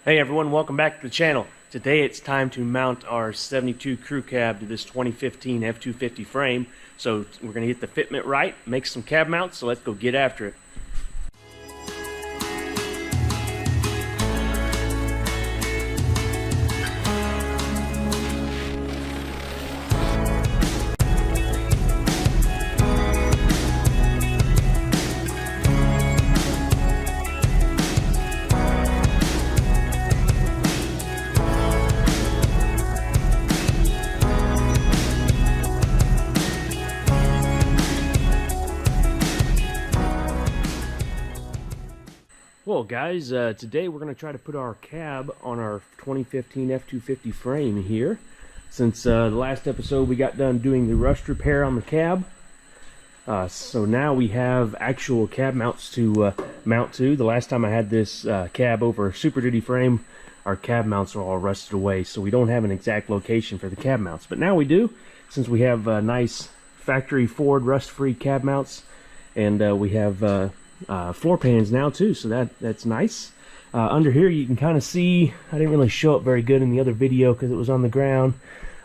Hey everyone, welcome back to the channel. Today it's time to mount our 72 crew cab to this 2015 F250 frame. So we're going to get the fitment right, make some cab mounts, so let's go get after it. Well guys, today we're going to try to put our cab on our 2015 F250 frame here. Since the last episode we got done doing the rust repair on the cab. So now we have actual cab mounts to mount to. The last time I had this cab over a Super Duty frame, our cab mounts are all rusted away. So we don't have an exact location for the cab mounts. But now we do, since we have nice factory Ford rust-free cab mounts. And we have floor pans now too, so that's nice. Under here you can kind of see, I didn't really show it very good in the other video because it was on the ground,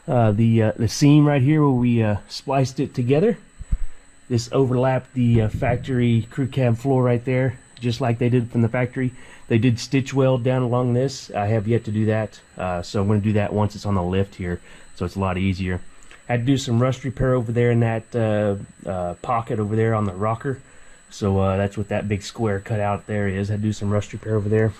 the seam right here where we spliced it together. This overlapped the factory crew cab floor right there, just like they did from the factory. They did stitch weld down along this. I have yet to do that, so I'm going to do that once it's on the lift here, so it's a lot easier. Had to do some rust repair over there in that pocket over there on the rocker. So that's what that big square cut out there is. I had to do some rust repair over there.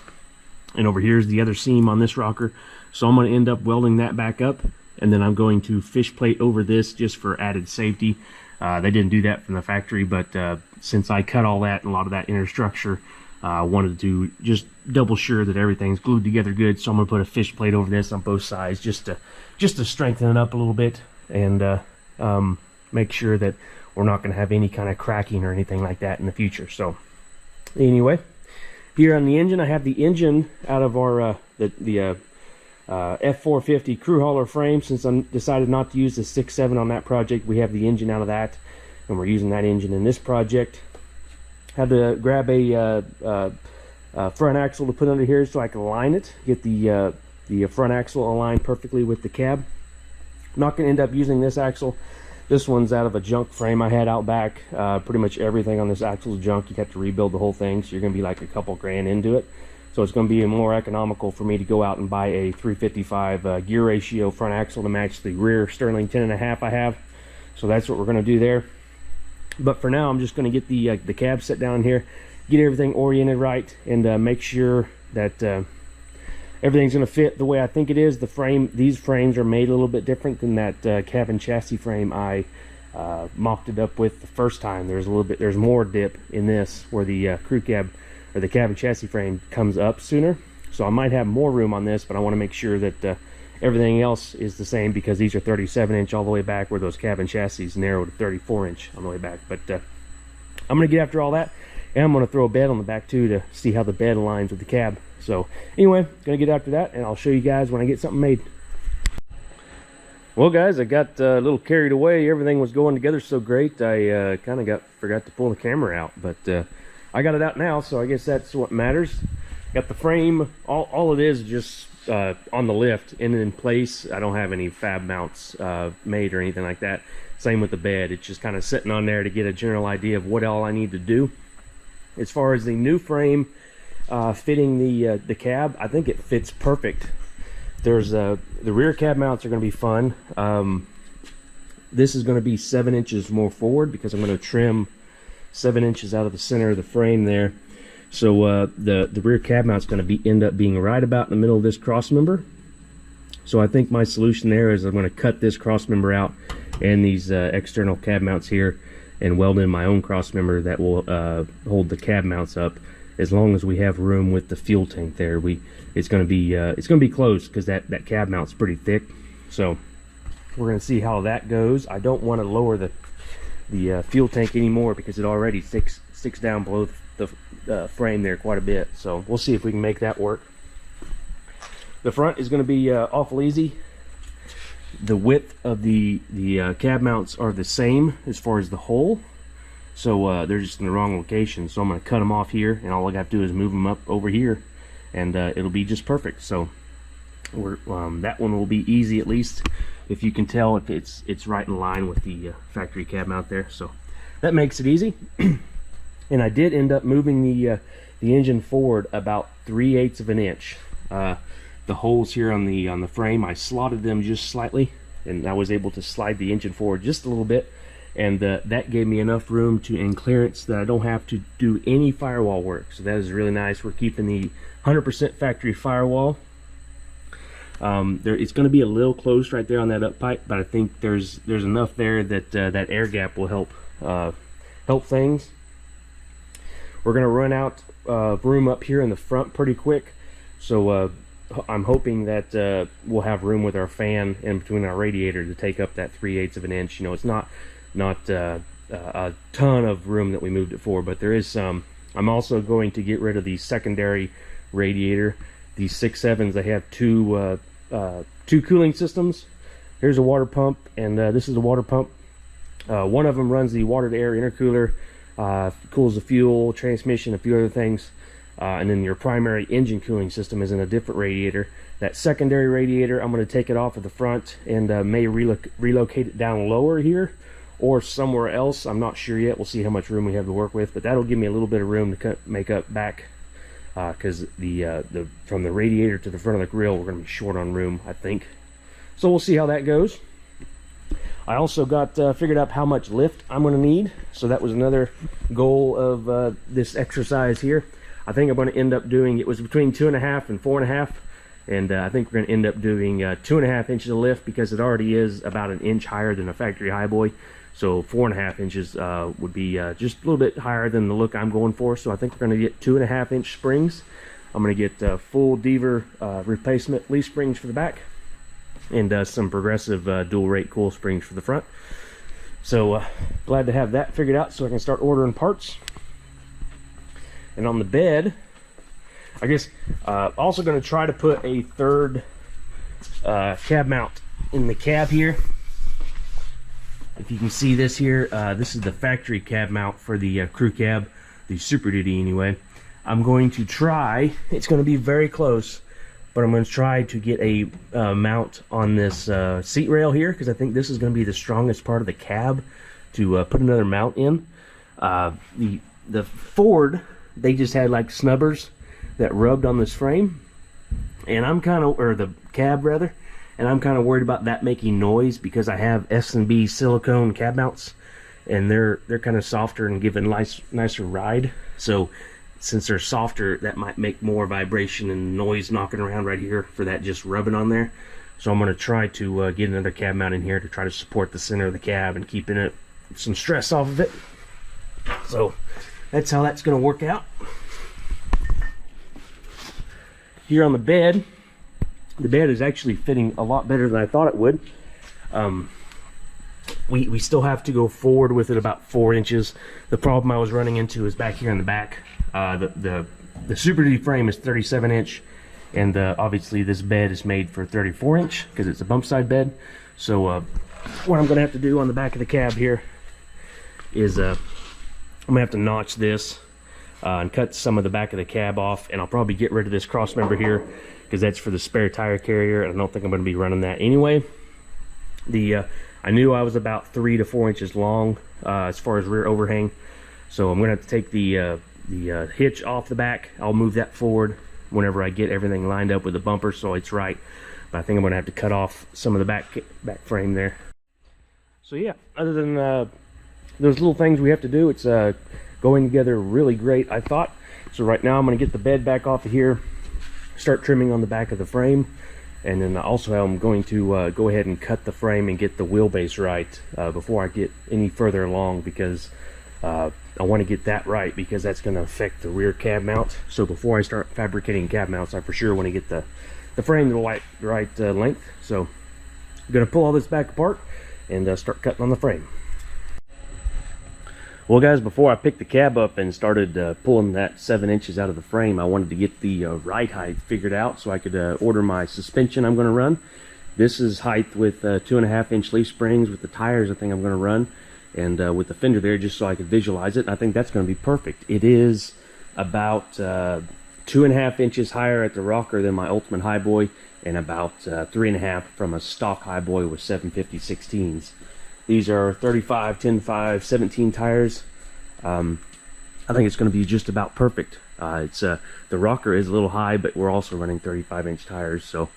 And over here is the other seam on this rocker. So I'm going to end up welding that back up. And then I'm going to fish plate over this just for added safety. They didn't do that from the factory, but since I cut all that and a lot of that inner structure, I wanted to just double sure that everything's glued together good. So I'm going to put a fish plate over this on both sides just to strengthen it up a little bit and make sure that we're not going to have any kind of cracking or anything like that in the future. So anyway, here on the engine, I have the engine out of our F450 crew hauler frame. Since I decided not to use the 6.7 on that project, we have the engine out of that, and we're using that engine in this project. Had to grab a front axle to put under here so I can align it, get the front axle aligned perfectly with the cab. I'm not going to end up using this axle. This one's out of a junk frame I had out back. Pretty much everything on this axle is junk. You'd have to rebuild the whole thing, so you're going to be like a couple grand into it. So it's going to be more economical for me to go out and buy a 355 gear ratio front axle to match the rear Sterling 10.5 I have. So that's what we're going to do there. But for now, I'm just going to get the cab set down here, get everything oriented right, and make sure that everything's going to fit the way I think it is. These frames are made a little bit different than that cab and chassis frame I mocked it up with the first time. There's more dip in this where the crew cab or the cab and chassis frame comes up sooner. So I might have more room on this, but I want to make sure that everything else is the same, because these are 37-inch all the way back, where those cab and chassis narrow to 34-inch on the way back. But I'm going to get after all that, and I'm going to throw a bed on the back too to see how the bed aligns with the cab. So anyway, gonna get after that, and I'll show you guys when I get something made. Well guys, I got a little carried away. Everything was going together so great, I kind of forgot to pull the camera out, but I got it out now, so I guess that's what matters. Got the frame, all it is just on the lift and in place. I don't have any fab mounts made or anything like that. Same with the bed. It's just kind of sitting on there to get a general idea of what all I need to do. As far as the new frame fitting the cab, I think it fits perfect. There's the rear cab mounts are going to be fun. This is going to be 7 inches more forward because I'm going to trim 7 inches out of the center of the frame there. So the rear cab mount is going to end up being right about in the middle of this cross member. So I think my solution there is I'm going to cut this cross member out and these external cab mounts here, and weld in my own cross member that will hold the cab mounts up. As long as we have room with the fuel tank there, it's going to be close because that cab mount's pretty thick. So we're going to see how that goes. I don't want to lower the fuel tank anymore because it already sticks down below the frame there quite a bit. So we'll see if we can make that work. The front is going to be awful easy. The width of the cab mounts are the same as far as the hole. So they're just in the wrong location. So I'm going to cut them off here, and all I got to do is move them up over here and it'll be just perfect. So that one will be easy, at least if you can tell if it's right in line with the factory cab mount there. So that makes it easy. And I did end up moving the engine forward about 3/8 of an inch. The holes here on the frame, I slotted them just slightly, and I was able to slide the engine forward just a little bit, and that gave me enough room and clearance that I don't have to do any firewall work. So that is really nice. We're keeping the 100% factory firewall. It's going to be a little close right there on that up pipe, but I think there's enough there that that air gap will help things. We're going to run out of room up here in the front pretty quick, so I'm hoping that we'll have room with our fan in between our radiator to take up that 3/8 of an inch. You know, it's not a ton of room that we moved it for, but there is some. I'm also going to get rid of the secondary radiator. These 6.7s, they have two cooling systems. Here's a water pump, and this is a water pump. One of them runs the water to air intercooler, cools the fuel, transmission, a few other things. And then your primary engine cooling system is in a different radiator. That secondary radiator, I'm going to take it off of the front and may relocate it down lower here or somewhere else. I'm not sure yet. We'll see how much room we have to work with, but that'll give me a little bit of room to make up back, because from the radiator to the front of the grill, we're going to be short on room, I think. So we'll see how that goes. I also got figured out how much lift I'm going to need. So that was another goal of this exercise here. I think I'm going to end up doing, it was between 2.5 and 4.5, and I think we're going to end up doing 2.5 inches of lift, because it already is about an inch higher than a factory highboy. So 4.5 inches would be just a little bit higher than the look I'm going for. So I think we're going to get 2.5 inch springs. I'm going to get full Deaver replacement leaf springs for the back, and some progressive dual rate coil springs for the front. So glad to have that figured out so I can start ordering parts. And on the bed, I guess also going to try to put a third cab mount in the cab here. If you can see this here, this is the factory cab mount for the crew cab, the Super Duty anyway. I'm going to try, it's going to be very close, but I'm going to try to get a mount on this seat rail here, because I think this is going to be the strongest part of the cab to put another mount in. The Ford, they just had like snubbers that rubbed on this frame, and I'm kind of, or the cab rather, and I'm kind of worried about that making noise, because I have S&B silicone cab mounts, and they're kind of softer and give a nicer ride. So since they're softer, that might make more vibration and noise knocking around right here for that just rubbing on there. So I'm going to try to get another cab mount in here to try to support the center of the cab and keeping it some stress off of it. So that's how that's going to work out. Here on the bed is actually fitting a lot better than I thought it would. We still have to go forward with it about 4 inches. The problem I was running into is back here in the back. The Super Duty frame is 37 inch, and obviously this bed is made for 34 inch because it's a bump side bed. So what I'm going to have to do on the back of the cab here is I'm going to have to notch this and cut some of the back of the cab off, and I'll probably get rid of this cross member here because that's for the spare tire carrier, and I don't think I'm going to be running that anyway. I knew I was about 3 to 4 inches long as far as rear overhang, so I'm going to have to take the hitch off the back. I'll move that forward whenever I get everything lined up with the bumper so it's right, but I think I'm going to have to cut off some of the back frame there. So yeah, other than those little things we have to do, it's going together really great, I thought. So right now I'm going to get the bed back off of here, start trimming on the back of the frame, and then also I'm going to go ahead and cut the frame and get the wheelbase right before I get any further along, because I want to get that right, because that's going to affect the rear cab mount. So before I start fabricating cab mounts, I for sure want to get the frame to the right length. So I'm going to pull all this back apart and start cutting on the frame. Well guys, before I picked the cab up and started pulling that 7 inches out of the frame, I wanted to get the ride height figured out so I could order my suspension I'm going to run. This is height with 2.5 inch leaf springs with the tires I think I'm going to run, and with the fender there just so I could visualize it. I think that's going to be perfect. It is about 2.5 inches higher at the rocker than my Ultimate Highboy, and about 3.5 from a stock Highboy with 750 16s. These are 35, 10.5, 17 tires. I think it's going to be just about perfect. The rocker is a little high, but we're also running 35-inch tires, so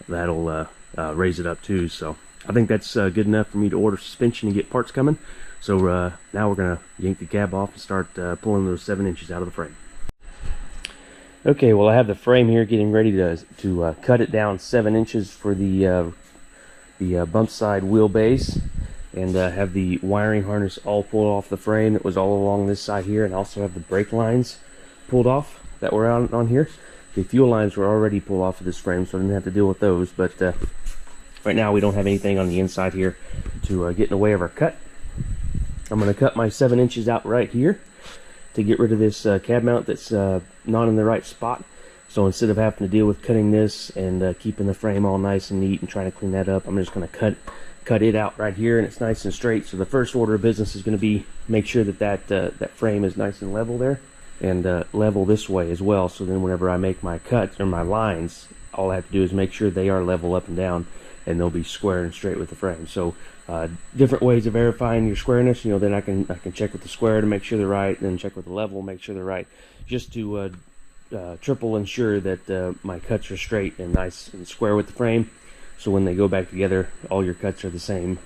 that'll raise it up too. So I think that's good enough for me to order suspension and get parts coming. So now we're going to yank the cab off and start pulling those 7 inches out of the frame. Okay, well, I have the frame here getting ready to cut it down 7 inches for the bump side wheelbase, and have the wiring harness all pulled off the frame. It was all along this side here, and also have the brake lines pulled off that were on here. The fuel lines were already pulled off of this frame, so I didn't have to deal with those. But right now we don't have anything on the inside here to get in the way of our cut. I'm going to cut my 7 inches out right here to get rid of this cab mount that's not in the right spot. So instead of having to deal with cutting this and keeping the frame all nice and neat and trying to clean that up, I'm just going to cut it out right here, and it's nice and straight. So the first order of business is going to be make sure that that frame is nice and level there, and level this way as well. So then whenever I make my cuts or my lines, all I have to do is make sure they are level up and down, and they'll be square and straight with the frame. So different ways of verifying your squareness. Then I can check with the square to make sure they're right, and then check with the level, make sure they're right, just to triple ensure that my cuts are straight and nice and square with the frame. So when they go back together, all your cuts are the same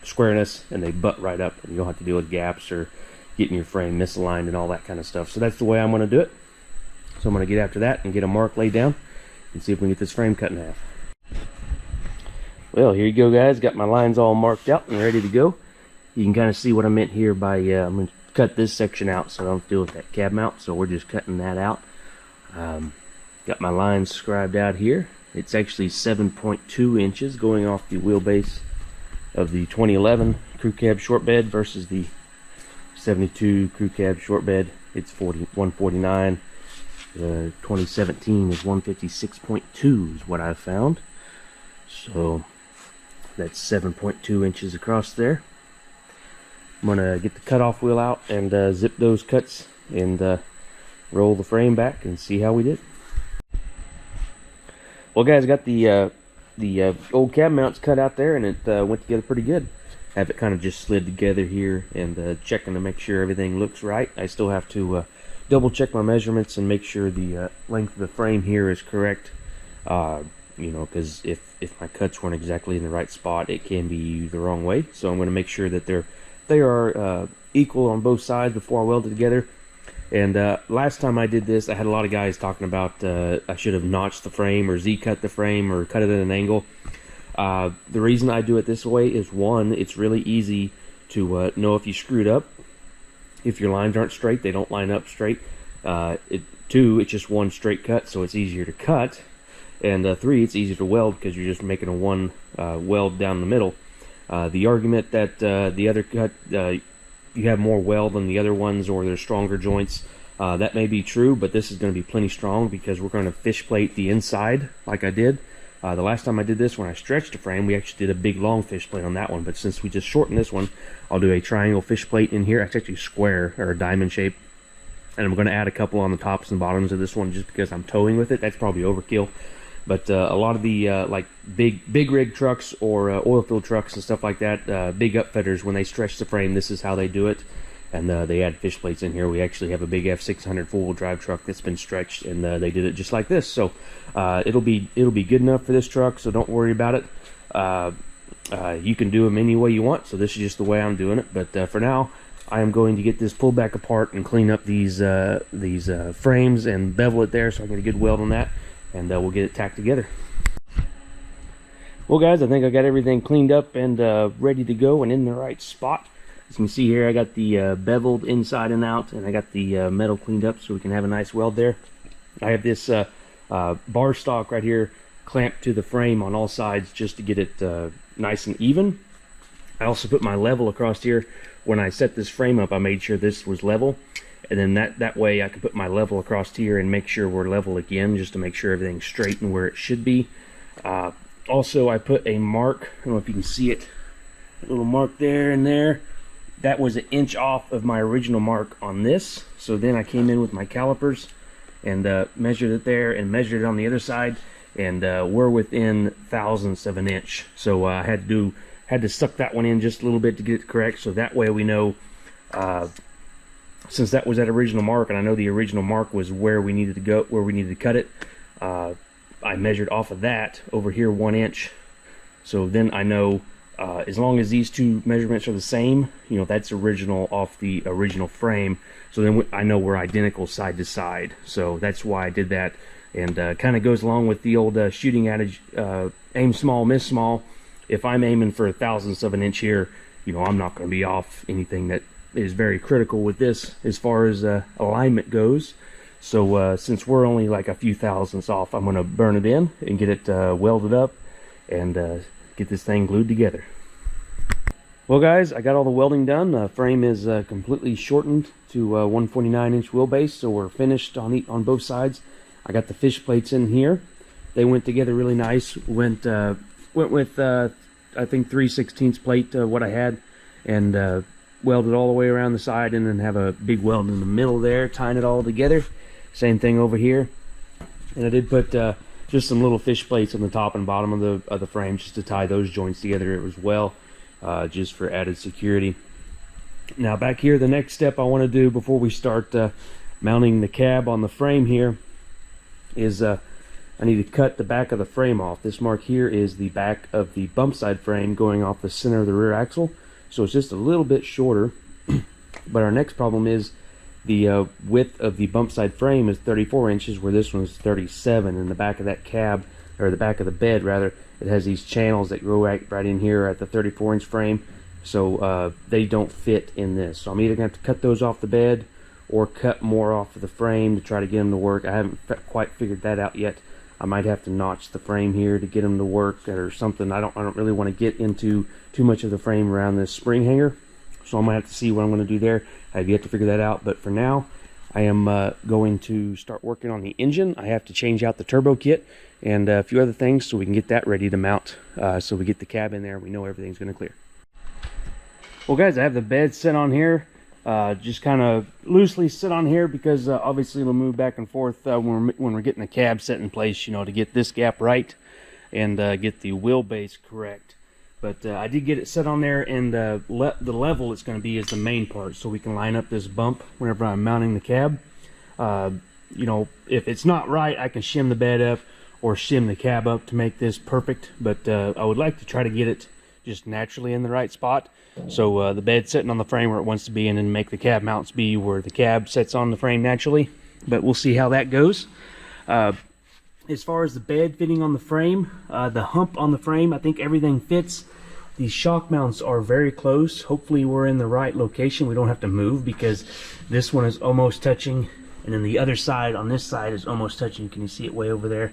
squareness, and they butt right up, and you don't have to deal with gaps or getting your frame misaligned and all that kind of stuff. So that's the way I'm going to do it. So I'm going to get after that and get a mark laid down and see if we can get this frame cut in half. Well, here you go, guys. Got my lines all marked out and ready to go. You can kind of see what I meant here by I'm going to cut this section out so I don't have to deal with that cab mount. So we're just cutting that out. Got my lines scribed out here. It's actually 7.2 inches going off the wheelbase of the 2011 crew cab short bed versus the 72 crew cab short bed. It's 149. 2017 is 156.2 is what I found. So that's 7.2 inches across there. I'm gonna get the cutoff wheel out and zip those cuts and roll the frame back and see how we did. Well, guys, got the old cab mounts cut out there, and it went together pretty good. Have it kind of just slid together here, and checking to make sure everything looks right. I still have to double check my measurements and make sure the length of the frame here is correct. Because if my cuts weren't exactly in the right spot, it can be the wrong way. So I'm going to make sure that they are equal on both sides before I weld it together. And last time I did this, I had a lot of guys talking about I should have notched the frame or Z-cut the frame or cut it at an angle. The reason I do it this way is, one, it's really easy to know if you screwed up. If your lines aren't straight, they don't line up straight. Two, it's just one straight cut, so it's easier to cut. And three, it's easier to weld because you're just making a one weld down the middle. The argument that the other cut you have more weld than the other ones, or they're stronger joints, that may be true, but this is going to be plenty strong because we're going to fish plate the inside like I did. The last time I did this, when I stretched the frame, we actually did a big long fish plate on that one, but since we just shortened this one, I'll do a triangle fish plate in here. It's actually square or a diamond shape, and I'm going to add a couple on the tops and bottoms of this one just because I'm towing with it. That's probably overkill. But a lot of the like big rig trucks or oil field trucks and stuff like that, big upfitters, when they stretch the frame, this is how they do it. And they add fish plates in here. We actually have a big F600 four-wheel drive truck that's been stretched, and they did it just like this. So it'll be good enough for this truck, so don't worry about it. You can do them any way you want, so this is just the way I'm doing it. But for now, I am going to get this pulled back apart and clean up these frames and bevel it there so I can get a good weld on that. And we'll get it tacked together. Well, guys, I think I got everything cleaned up and ready to go and in the right spot. As you can see here, I got the beveled inside and out, and I got the metal cleaned up so we can have a nice weld there. I have this bar stock right here clamped to the frame on all sides just to get it nice and even. I also put my level across here. When I set this frame up, I made sure this was level. And then that way I can put my level across here and make sure we're level again, just to make sure everything's straight and where it should be. Also, I put a mark, I don't know if you can see it, a little mark there and there. That was 1 inch off of my original mark on this. So then I came in with my calipers and measured it there and measured it on the other side, and we're within thousandths of an inch. So I had to suck that one in just a little bit to get it correct, so that way we know, since that was that original mark, and I know the original mark was where we needed to go, where we needed to cut it. I measured off of that over here 1 inch, so then I know, as long as these two measurements are the same, you know, that's original off the original frame, so then I know we're identical side to side. So that's why I did that, and kind of goes along with the old shooting adage, aim small, miss small. If I'm aiming for 1/1000th of an inch here, you know, I'm not going to be off anything that is very critical with this as far as alignment goes. So since we're only like a few thousandths off, I'm going to burn it in and get it welded up and get this thing glued together. Well guys, I got all the welding done. The frame is completely shortened to 149-inch wheelbase, so we're finished on both sides. I got the fish plates in here. They went together really nice. Went with I think 3/16 plate, what I had, and welded all the way around the side, and then have a big weld in the middle there, tying it all together. Same thing over here, and I did put just some little fish plates on the top and bottom of the frame just to tie those joints together as well, just for added security. Now back here, the next step I want to do before we start mounting the cab on the frame here is I need to cut the back of the frame off. This mark here is the back of the bump side frame going off the center of the rear axle, so it's just a little bit shorter. But our next problem is the width of the bump side frame is 34 inches, where this one's 37. In the back of that cab, or the back of the bed rather, it has these channels that go right in here at the 34-inch frame, so they don't fit in this. So I'm either going to have to cut those off the bed or cut more off of the frame to try to get them to work. I haven't quite figured that out yet. I might have to notch the frame here to get them to work or something. I don't really want to get into too much of the frame around this spring hanger, so I might have to see what I'm going to do there. I have yet to figure that out, but for now I am going to start working on the engine. I have to change out the turbo kit and a few other things so we can get that ready to mount, so we get the cab in there, we know everything's going to clear. Well guys, I have the bed set on here, just kind of loosely sit on here because obviously we'll move back and forth when we're getting the cab set in place, you know, to get this gap right and get the wheelbase correct. But I did get it set on there, and the level it's going to be is the main part, so we can line up this bump whenever I'm mounting the cab. You know, if it's not right, I can shim the bed up or shim the cab up to make this perfect, but I would like to try to get it just naturally in the right spot. So the bed's sitting on the frame where it wants to be, and then make the cab mounts be where the cab sits on the frame naturally. But we'll see how that goes. As far as the bed fitting on the frame, the hump on the frame, I think everything fits. These shock mounts are very close. Hopefully we're in the right location. We don't have to move, because this one is almost touching, and then the other side on this side is almost touching. Can you see it way over there?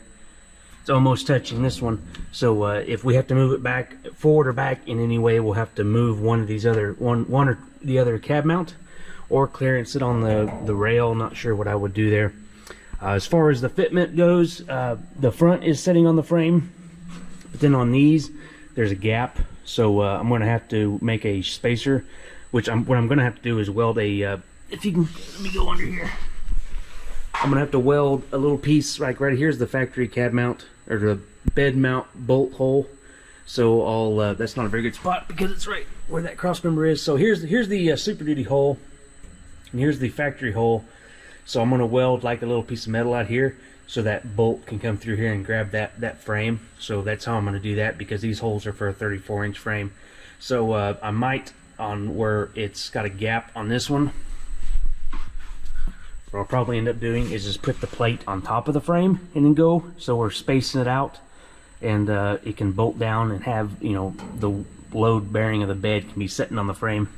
It's almost touching this one. So if we have to move it back, forward or back in any way, we'll have to move one of these other one or the other cab mount, or clearance it on the rail. Not sure what I would do there. As far as the fitment goes, the front is sitting on the frame, but then on these there's a gap, so I'm going to have to make a spacer, which what I'm going to have to do is weld a, if you can, let me go under here. I'm going to have to weld a little piece, like right here's the factory cab mount, or the bed mount bolt hole. So I'll, that's not a very good spot because it's right where that cross member is. So here's the Super Duty hole, and here's the factory hole. So I'm going to weld like a little piece of metal out here so that bolt can come through here and grab that frame. So that's how I'm going to do that, because these holes are for a 34-inch frame. So I might, on where it's got a gap on this one, what I'll probably end up doing is just put the plate on top of the frame and then go, so we're spacing it out, and it can bolt down and have, you know, the load bearing of the bed can be sitting on the frame.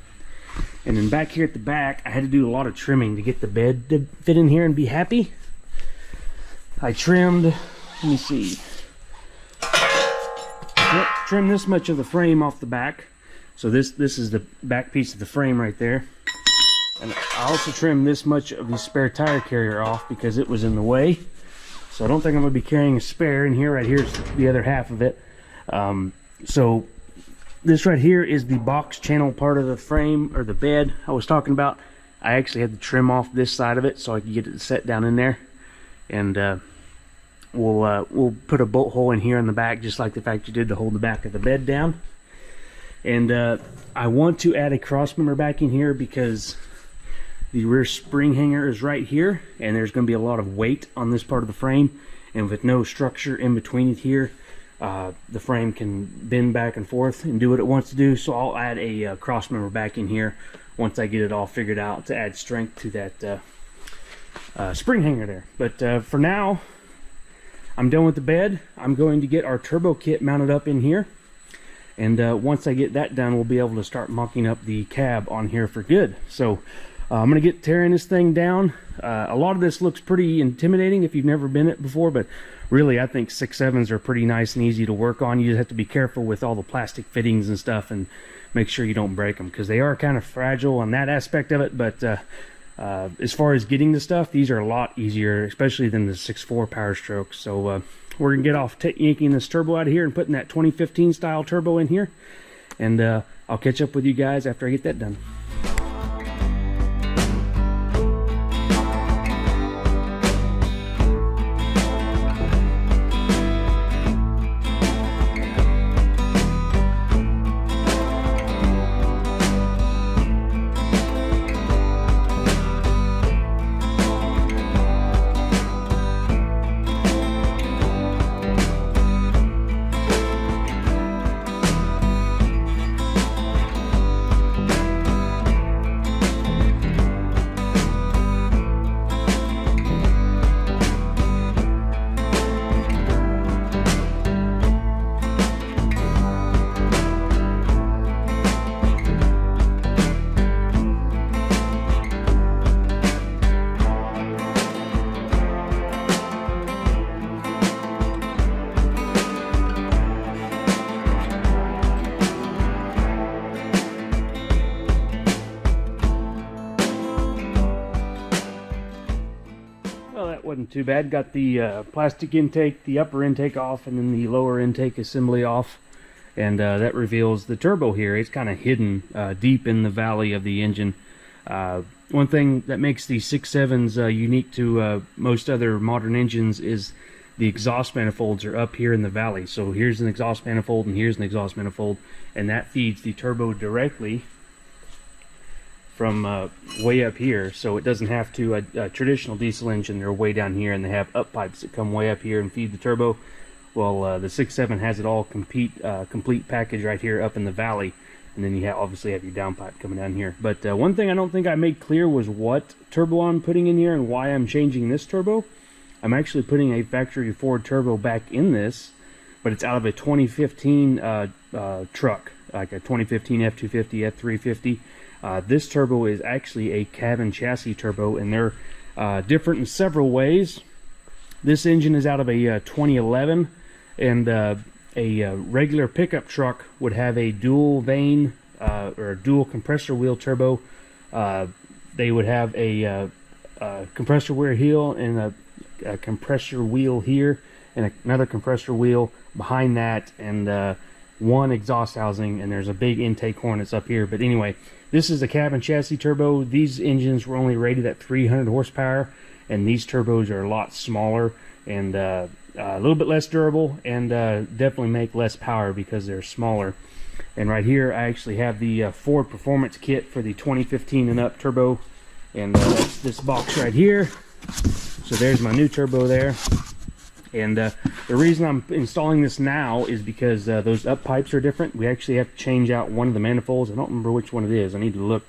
And then back here at the back, I had to do a lot of trimming to get the bed to fit in here and be happy. I trimmed, let me see, trimmed this much of the frame off the back. So this is the back piece of the frame right there. And I also trimmed this much of the spare tire carrier off because it was in the way. So I don't think I'm going to be carrying a spare in here. Right here is the other half of it. So this right here is the box channel part of the frame, or the bed I was talking about. I actually had to trim off this side of it so I could get it set down in there. and we'll put a bolt hole in here in the back, just like the factory did, to hold the back of the bed down. And I want to add a cross member back in here because the rear spring hanger is right here, and there's going to be a lot of weight on this part of the frame, and with no structure in between it here, the frame can bend back and forth and do what it wants to do. So I'll add a cross member back in here once I get it all figured out, to add strength to that spring hanger there. But for now, I'm done with the bed. I'm going to get our turbo kit mounted up in here, and once I get that done, we'll be able to start mocking up the cab on here for good. So I'm going to get tearing this thing down. A lot of this looks pretty intimidating if you've never been it before, but really I think 6.7s are pretty nice and easy to work on. You just have to be careful with all the plastic fittings and stuff, and make sure you don't break them, because they are kind of fragile on that aspect of it. But as far as getting the stuff, these are a lot easier, especially than the 6.4 Power Stroke. So we're going to get off yanking this turbo out of here and putting that 2015 style turbo in here, and I'll catch up with you guys after I get that done. Wasn't too bad. Got the plastic intake, the upper intake off, and then the lower intake assembly off, and that reveals the turbo here. It's kind of hidden deep in the valley of the engine. One thing that makes the 6.7s unique to most other modern engines is the exhaust manifolds are up here in the valley. So here's an exhaust manifold and here's an exhaust manifold, and that feeds the turbo directly from way up here, so it doesn't have to. A traditional diesel engine, they're way down here, and they have up pipes that come way up here and feed the turbo. Well, the 6.7 has it all complete package right here up in the valley, and then you obviously have your downpipe coming down here. But one thing I don't think I made clear was what turbo I'm putting in here and why I'm changing this turbo. I'm actually putting a factory Ford turbo back in this, but it's out of a 2015 truck, like a 2015 F250, F350. This turbo is actually a cabin chassis turbo, and they're different in several ways. This engine is out of a 2011, and a regular pickup truck would have a dual vane or a dual compressor wheel turbo. They would have a compressor wheel here and a compressor wheel here, and another compressor wheel behind that, and one exhaust housing, and there's a big intake horn that's up here. But anyway, this is a cabin chassis turbo. These engines were only rated at 300 horsepower, and these turbos are a lot smaller and a little bit less durable, and definitely make less power because they're smaller. And right here I actually have the Ford Performance Kit for the 2015 and up turbo, and that's this box right here. So there's my new turbo there. And the reason I'm installing this now is because those up pipes are different. We actually have to change out one of the manifolds. I don't remember which one it is. I need to look.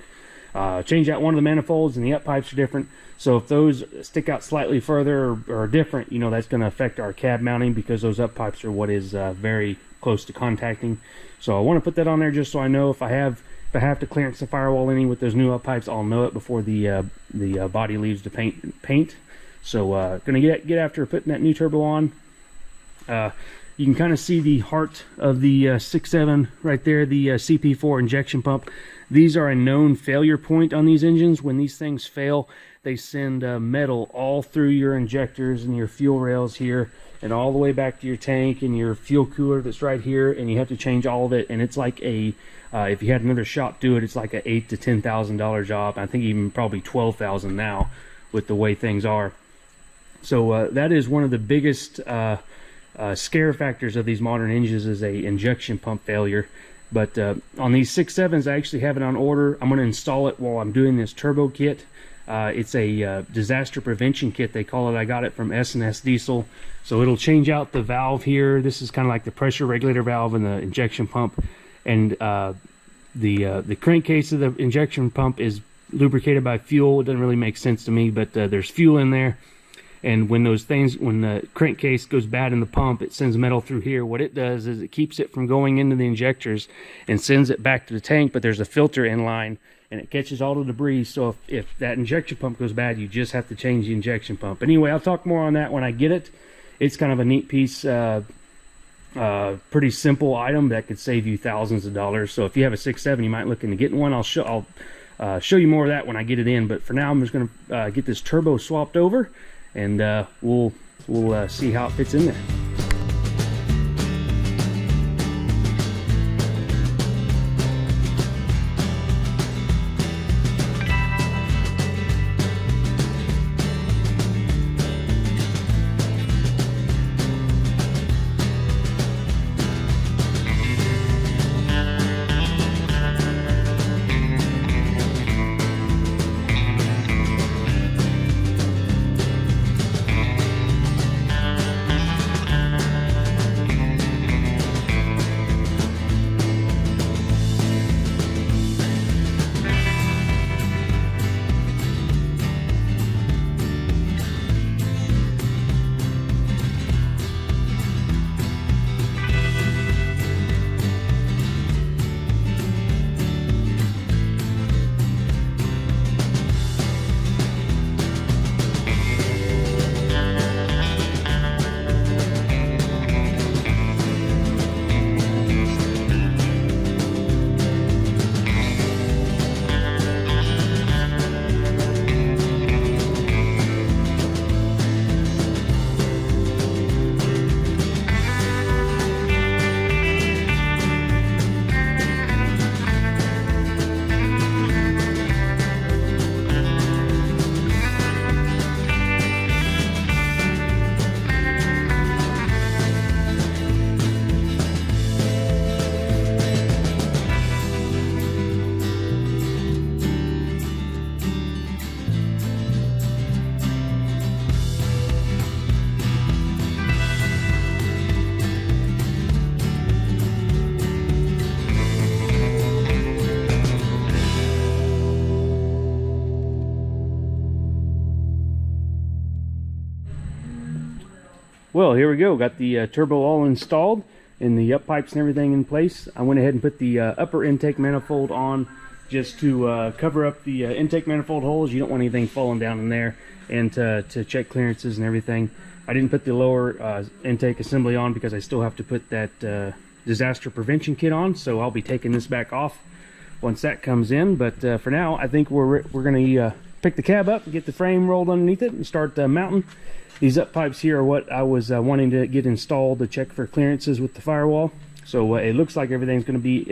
Change out one of the manifolds, and the up pipes are different. So if those stick out slightly further or are different, you know, that's going to affect our cab mounting, because those up pipes are what is very close to contacting. So I want to put that on there just so I know if I have to clearance the firewall any with those new up pipes, I'll know it before the body leaves the paint. So gonna get after putting that new turbo on. You can kind of see the heart of the 6.7 right there, the CP4 injection pump. These are a known failure point on these engines. When these things fail, they send metal all through your injectors and your fuel rails here, and all the way back to your tank and your fuel cooler that's right here, and you have to change all of it. And it's like a if you had another shop do it, it's like a $8,000 to $10,000 job. I think even probably $12,000 now with the way things are. So that is one of the biggest scare factors of these modern engines, is a injection pump failure. But on these 6.7s, I actually have it on order. I'm going to install it while I'm doing this turbo kit. It's a disaster prevention kit, they call it. I got it from S&S Diesel. So it'll change out the valve here. This is kind of like the pressure regulator valve in the injection pump. And the crankcase of the injection pump is lubricated by fuel. It doesn't really make sense to me, but there's fuel in there. And when the crankcase goes bad in the pump, it sends metal through here. What it does is it keeps it from going into the injectors and sends it back to the tank, but there's a filter in line, and it catches all the debris. So if that injection pump goes bad, you just have to change the injection pump. Anyway, I'll talk more on that when I get it. It's kind of a neat piece, pretty simple item that could save you thousands of dollars. So if you have a 6.7, you might look into getting one. I'll show you more of that when I get it in. But for now, I'm just going to get this turbo swapped over, and we'll see how it fits in there. Well, here we go. Got the turbo all installed and the up pipes and everything in place. I went ahead and put the upper intake manifold on just to cover up the intake manifold holes. You don't want anything falling down in there, and to check clearances and everything. I didn't put the lower intake assembly on because I still have to put that disaster prevention kit on, so I'll be taking this back off once that comes in. But for now, I think we're going to pick the cab up and get the frame rolled underneath it and start mounting. These up pipes here are what I was wanting to get installed to check for clearances with the firewall. So it looks like everything's going to be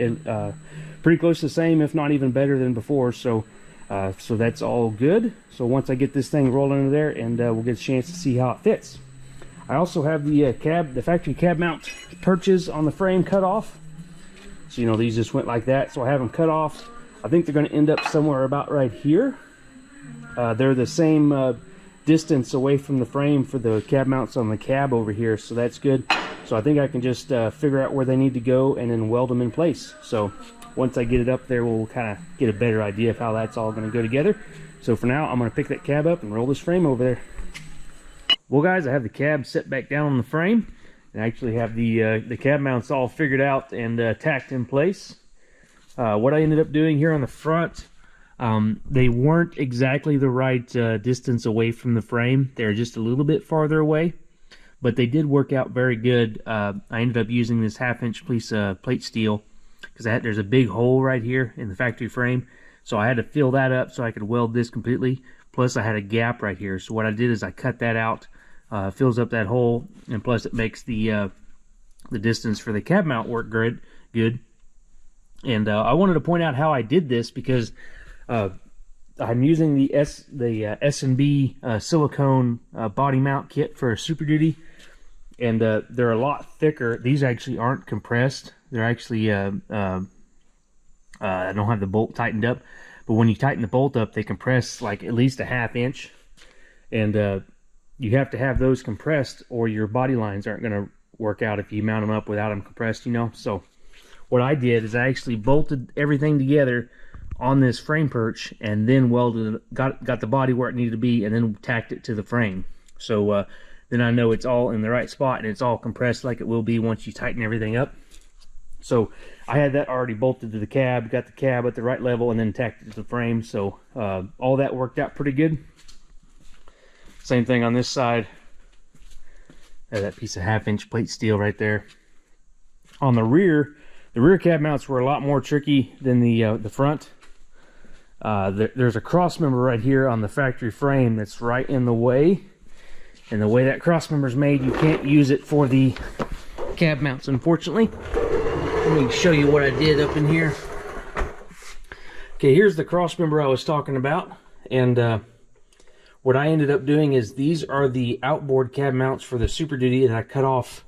pretty close to the same, if not even better than before. So that's all good. So once I get this thing rolled under there, and we'll get a chance to see how it fits. I also have the factory cab mount perches on the frame cut off. So you know, these just went like that. So I have them cut off. I think they're going to end up somewhere about right here. They're the same distance away from the frame for the cab mounts on the cab over here, so that's good. So I think I can just figure out where they need to go and then weld them in place. So once I get it up there, we'll kind of get a better idea of how that's all going to go together. So for now, I'm going to pick that cab up and roll this frame over there. Well guys, I have the cab set back down on the frame, and I actually have the cab mounts all figured out and tacked in place. What I ended up doing here on the front, they weren't exactly the right distance away from the frame. They're just a little bit farther away, but they did work out very good. I ended up using this 1/2-inch piece of plate steel because there's a big hole right here in the factory frame, so I had to fill that up so I could weld this completely. Plus I had a gap right here, so what I did is I cut that out, fills up that hole, and plus it makes the distance for the cab mount work good. And I wanted to point out how I did this because I'm using the S&B silicone body mount kit for Super Duty, and they're a lot thicker. These actually aren't compressed. They're actually I don't have the bolt tightened up, but when you tighten the bolt up, they compress like at least a ½ inch, and you have to have those compressed, or your body lines aren't going to work out if you mount them up without them compressed, you know. So what I did is I actually bolted everything together on this frame perch, and then welded, got the body where it needed to be, and then tacked it to the frame. So then I know it's all in the right spot and it's all compressed like it will be once you tighten everything up. So I had that already bolted to the cab, got the cab at the right level, and then tacked it to the frame. So all that worked out pretty good. Same thing on this side. That piece of ½ inch plate steel right there. On the rear cab mounts were a lot more tricky than the front. There's a cross member right here on the factory frame that's right in the way, and the way that cross member is made, you can't use it for the cab mounts, unfortunately. Let me show you what I did up in here. Okay, here's the cross member I was talking about, and what I ended up doing is these are the outboard cab mounts for the Super Duty that I cut off.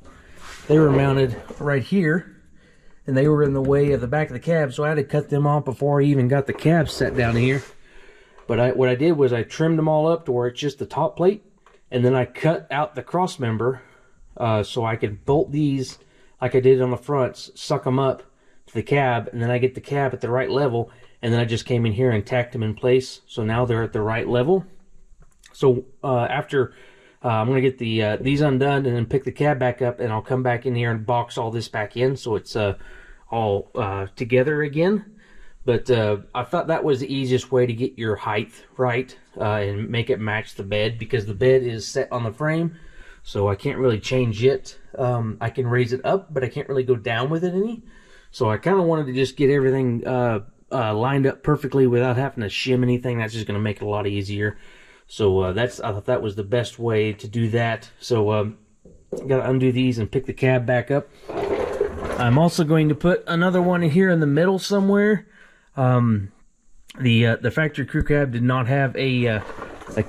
They were mounted right here, and they were in the way of the back of the cab, so I had to cut them off before I even got the cab set down here. But what I did was I trimmed them all up to where it's just the top plate, and then I cut out the cross member so I could bolt these like I did on the fronts, suck them up to the cab, and then I get the cab at the right level, and then I just came in here and tacked them in place, so now they're at the right level. So after I'm going to get these undone and then pick the cab back up, and I'll come back in here and box all this back in so it's all together again. But I thought that was the easiest way to get your height right and make it match the bed, because the bed is set on the frame, so I can't really change it. I can raise it up, but I can't really go down with it any. So I kind of wanted to just get everything lined up perfectly without having to shim anything. That's just going to make it a lot easier. So I thought that was the best way to do that. So I got to undo these and pick the cab back up. I'm also going to put another one here in the middle somewhere. The factory crew cab did not have a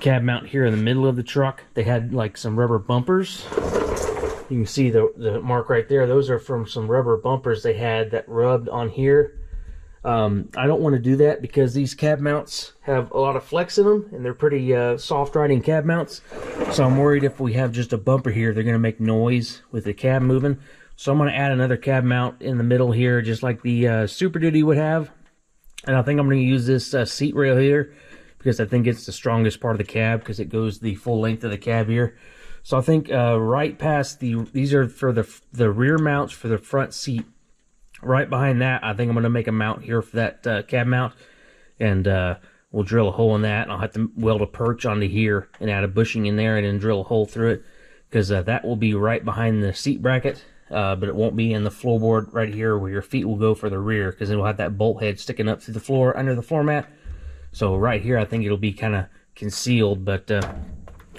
cab mount here in the middle of the truck. They had like some rubber bumpers. You can see the mark right there. Those are from some rubber bumpers they had that rubbed on here. I don't want to do that because these cab mounts have a lot of flex in them, and they're pretty soft riding cab mounts. So I'm worried if we have just a bumper here, they're going to make noise with the cab moving. So I'm going to add another cab mount in the middle here, just like the Super Duty would have. And I think I'm going to use this seat rail here, because I think it's the strongest part of the cab, because it goes the full length of the cab here. So I think right past these are for the rear mounts for the front seat. Right behind that, I think I'm going to make a mount here for that cab mount, and we'll drill a hole in that, and I'll have to weld a perch onto here and add a bushing in there and then drill a hole through it, because that will be right behind the seat bracket, but it won't be in the floorboard right here where your feet will go for the rear, because it will have that bolt head sticking up through the floor under the floor mat. So right here I think it'll be kind of concealed, but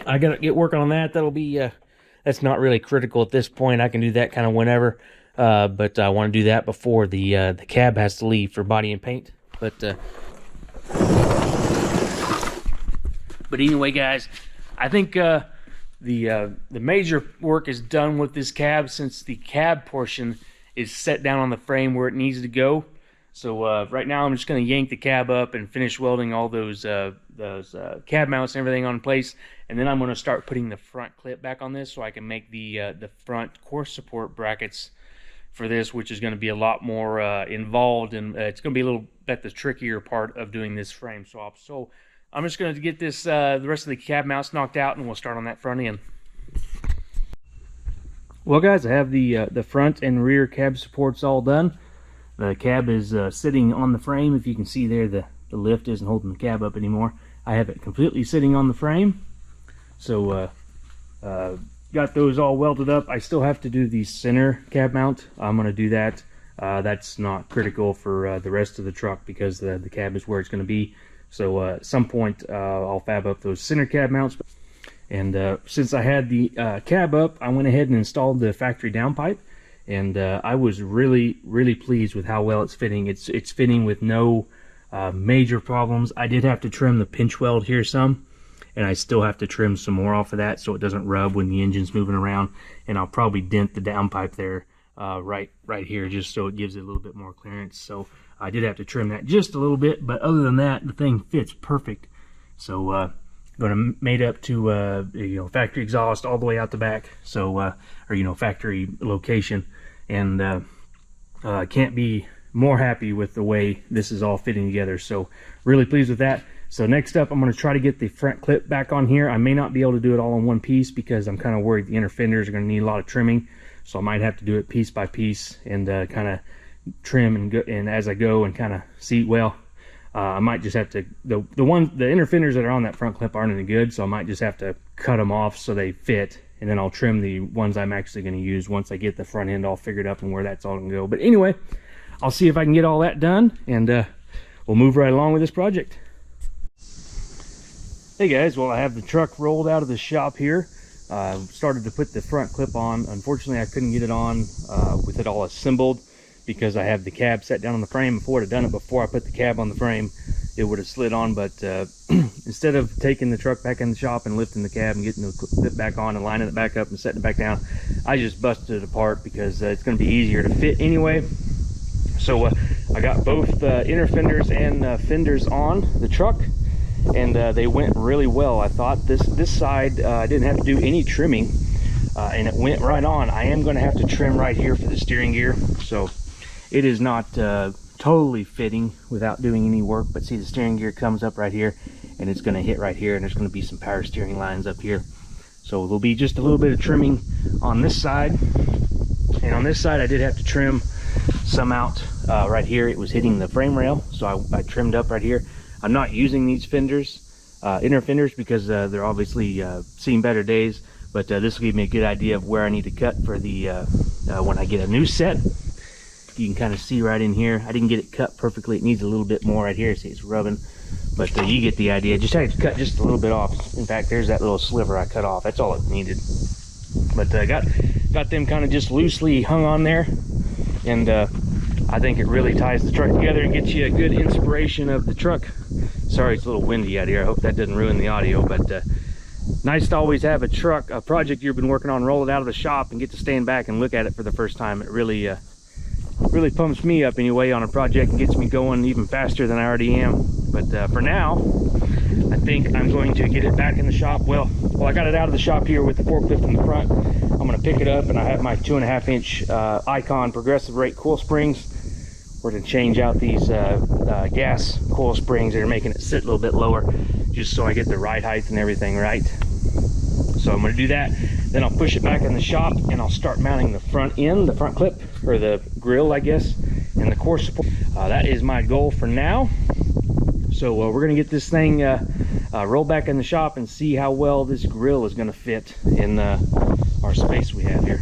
I got to get working on that. That'll be that's not really critical at this point. I can do that kind of whenever. But I want to do that before the cab has to leave for body and paint. But anyway, guys, I think the major work is done with this cab, since the cab portion is set down on the frame where it needs to go. So right now I'm just going to yank the cab up and finish welding all those cab mounts and everything on place, and then I'm going to start putting the front clip back on this so I can make the front course support brackets for this, which is going to be a lot more involved, and it's going to be a little bit the trickier part of doing this frame swap. So I'm just going to get this the rest of the cab mounts knocked out, and we'll start on that front end. Well, guys, I have the front and rear cab supports all done. The cab is sitting on the frame. If you can see there, the lift isn't holding the cab up anymore. I have it completely sitting on the frame. So got those all welded up. I still have to do the center cab mount. I'm going to do that. That's not critical for the rest of the truck, because the cab is where it's going to be. So at some point I'll fab up those center cab mounts. And since I had the cab up, I went ahead and installed the factory downpipe. And I was really pleased with how well it's fitting. It's fitting with no Major problems. I did have to trim the pinch weld here some, and I still have to trim some more off of that so it doesn't rub when the engine's moving around. And I'll probably dent the downpipe there right here, just so it gives it a little bit more clearance. So I did have to trim that just a little bit, but other than that, the thing fits perfect. So going to made up to you know, factory exhaust all the way out the back, so or you know, factory location, and I can't be more happy with the way this is all fitting together. So really pleased with that. So next up, I'm going to try to get the front clip back on here. I may not be able to do it all in one piece because I'm kind of worried the inner fenders are going to need a lot of trimming, so I might have to do it piece by piece and kind of trim and go, and as I go, and kind of see. Well, I might just have to, the inner fenders that are on that front clip aren't any good, so I might just have to cut them off so they fit, and then I'll trim the ones I'm actually going to use once I get the front end all figured up and where that's all going to go. But anyway, I'll see if I can get all that done, and we'll move right along with this project. Hey guys, well, I have the truck rolled out of the shop here. Started to put the front clip on. Unfortunately, I couldn't get it on with it all assembled because I have the cab set down on the frame. If I would have done it before I put the cab on the frame, it would have slid on. But instead of taking the truck back in the shop and lifting the cab and getting the clip back on and lining it back up and setting it back down, I just busted it apart because it's going to be easier to fit anyway. So I got both inner fenders and fenders on the truck, and they went really well. I thought this side I didn't have to do any trimming, and it went right on. I am going to have to trim right here for the steering gear, so it is not totally fitting without doing any work. But see, the steering gear comes up right here, and it's going to hit right here, and there's going to be some power steering lines up here. So there'll be just a little bit of trimming on this side, and on this side I did have to trim some out right here. It was hitting the frame rail, so I trimmed up right here. I'm not using these fenders, inner fenders, because they're obviously seen better days, but this will give me a good idea of where I need to cut for the when I get a new set. You can kind of see right in here. I didn't get it cut perfectly. It needs a little bit more right here. See, it's rubbing, but you get the idea. Just had to cut just a little bit off. In fact, there's that little sliver I cut off. That's all it needed. But got them kind of just loosely hung on there, and I think it really ties the truck together and gets you a good inspiration of the truck. Sorry, it's a little windy out here. I hope that doesn't ruin the audio, but nice to always have a project you've been working on, roll it out of the shop and get to stand back and look at it for the first time. It really really pumps me up anyway on a project and gets me going even faster than I already am. But for now, I think I'm going to get it back in the shop. Well, I got it out of the shop here with the forklift in the front. I'm going to pick it up, and I have my 2.5-inch Icon progressive rate coil springs. We're going to change out these gas coil springs that are making it sit a little bit lower, just so I get the ride height and everything right. So I'm going to do that. Then I'll push it back in the shop, and I'll start mounting the front end, the front clip, or the grill, I guess, and the core support. That is my goal for now. So we're going to get this thing rolled back in the shop and see how well this grill is going to fit in our space we have here.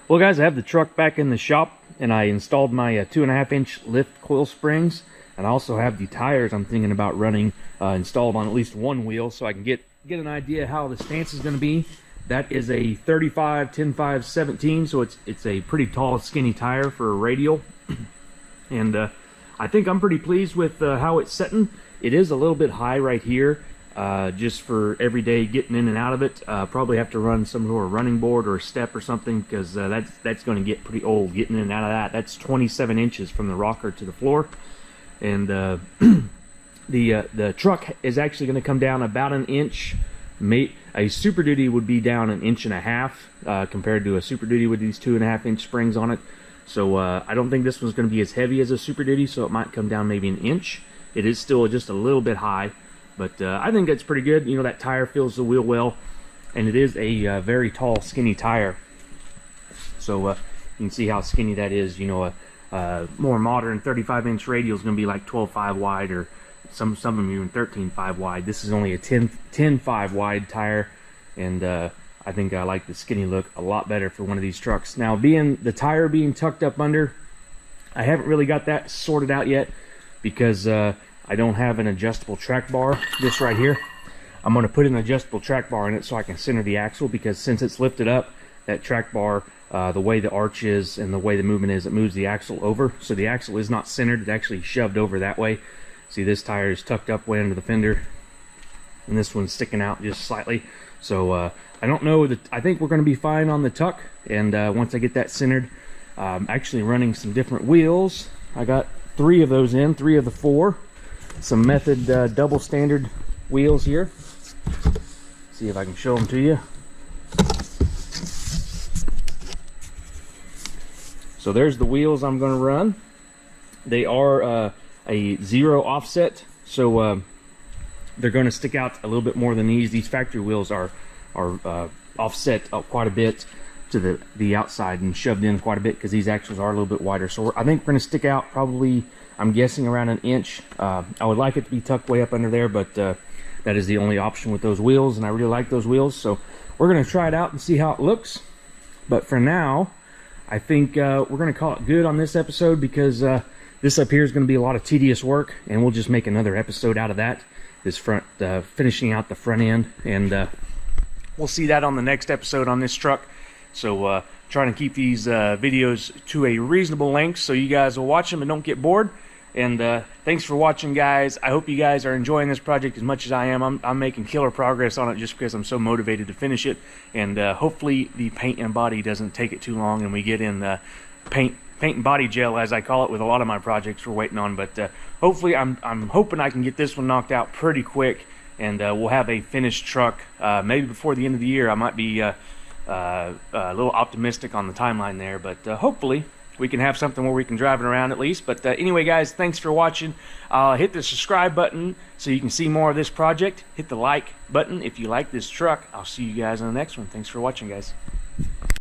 Well guys, I have the truck back in the shop, and I installed my 2.5-inch lift coil springs, and I also have the tires I'm thinking about running installed on at least one wheel, so I can get an idea how the stance is going to be. That is a 35 10.5 17, so it's a pretty tall skinny tire for a radial, and I think I'm pretty pleased with how it's setting. It is a little bit high right here, just for everyday getting in and out of it. Probably have to run some sort of running board or a step or something, because that's going to get pretty old getting in and out of that. That's 27 inches from the rocker to the floor, and the truck is actually going to come down about an inch. A Super Duty would be down 1.5 inches compared to a Super Duty with these 2.5-inch springs on it. So I don't think this one's going to be as heavy as a Super Duty, so it might come down maybe 1 inch. It is still just a little bit high, but I think that's pretty good. You know, that tire fills the wheel well, and it is a very tall, skinny tire. So you can see how skinny that is. You know, a more modern 35-inch radial is going to be like 12.5 wide, or some of them even 13.5 wide. This is only a 10.5 wide tire, and I think I like the skinny look a lot better for one of these trucks. Now, the tire being tucked up under, I haven't really got that sorted out yet, because I don't have an adjustable track bar. This right here, I'm going to put an adjustable track bar in it so I can center the axle, because since it's lifted up, that track bar, the way the arch is and the way the movement is, it moves the axle over. So the axle is not centered, it's actually shoved over that way. See, this tire is tucked up way under the fender, and this one's sticking out just slightly. So I don't know, I think we're going to be fine on the tuck, and once I get that centered, actually running some different wheels. I got 3 of those in, 3 of the 4. Some Method double standard wheels here. See if I can show them to you. So there's the wheels I'm going to run. They are a 0 offset, so they're going to stick out a little bit more than these. These factory wheels are offset quite a bit to the outside and shoved in quite a bit because these axles are a little bit wider. So I think we're going to stick out probably, I'm guessing, around an inch. I would like it to be tucked way up under there, but that is the only option with those wheels, and I really like those wheels. So we're going to try it out and see how it looks. But for now, I think we're going to call it good on this episode, because this up here is going to be a lot of tedious work, and we'll just make another episode out of that. This front, finishing out the front end, and we'll see that on the next episode on this truck. So trying to keep these videos to a reasonable length so you guys will watch them and don't get bored. And thanks for watching, guys. I hope you guys are enjoying this project as much as I am. I'm making killer progress on it just because I'm so motivated to finish it. And hopefully the paint and body doesn't take it too long, and we get in paint and body gel, as I call it, with a lot of my projects we're waiting on. But hopefully, I'm hoping I can get this one knocked out pretty quick, and we'll have a finished truck maybe before the end of the year. I might be a little optimistic on the timeline there, but hopefully we can have something where we can drive it around at least. But anyway, guys, thanks for watching. Hit the subscribe button so you can see more of this project. Hit the like button if you like this truck. I'll see you guys on the next one. Thanks for watching, guys.